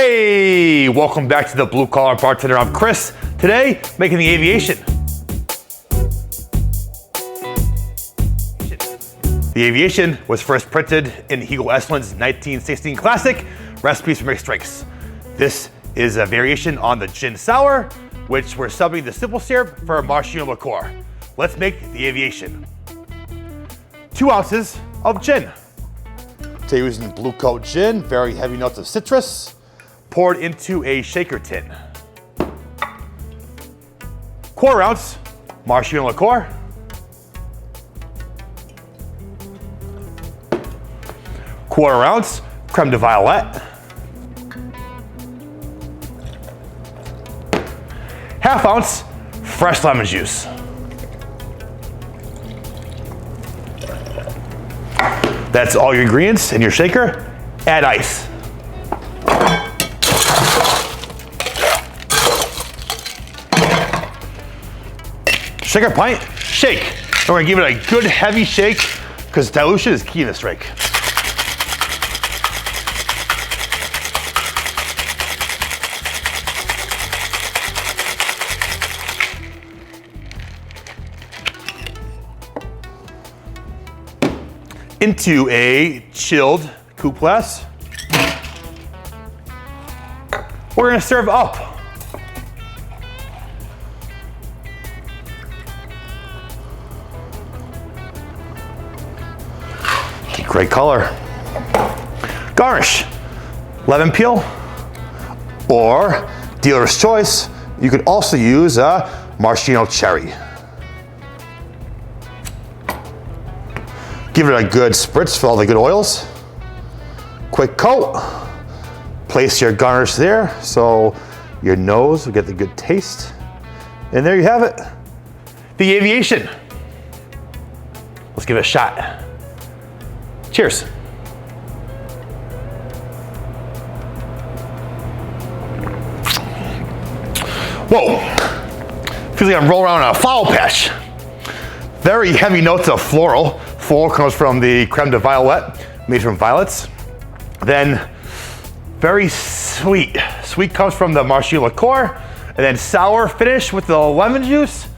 Hey, welcome back to the Blue Collar Bartender. I'm Chris. Today, making the Aviation. The Aviation was first printed in Hugo Estlund's 1916 classic, Recipes for Mixed Drinks. This is a variation on the gin sour, which we're subbing the simple syrup for Maraschino Liqueur. Let's make the Aviation. 2 ounces of gin. Today using Blue Coat gin, very heavy notes of citrus, poured into a shaker tin. 1/4 ounce Maraschino Liqueur. 1/4 ounce Crème de Violet. 1/2 ounce fresh lemon juice. That's all your ingredients in your shaker. Add ice. Shaker pint, shake. And we're gonna give it a good heavy shake because dilution is key in this drink. Into a chilled coupe glass. We're gonna serve up. Great color. Garnish, lemon peel, or dealer's choice, you could also use a maraschino cherry. Give it a good spritz for all the good oils. Quick coat. Place your garnish there so your nose will get the good taste. And there you have it. The Aviation. Let's give it a shot. Cheers. Whoa. Feels like I'm rolling around in a flower patch. Very heavy notes of floral. Floral comes from the Crème de Violet, made from violets. Then very sweet. Sweet comes from the Maraschino Liqueur. And then sour finish with the lemon juice.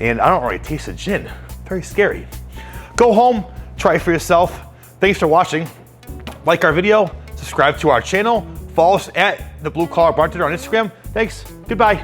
And I don't really taste the gin. Very scary. Go home, try it for yourself. Thanks for watching. Like our video, subscribe to our channel, follow us at the Blue Collar Bartender on Instagram. Thanks, goodbye.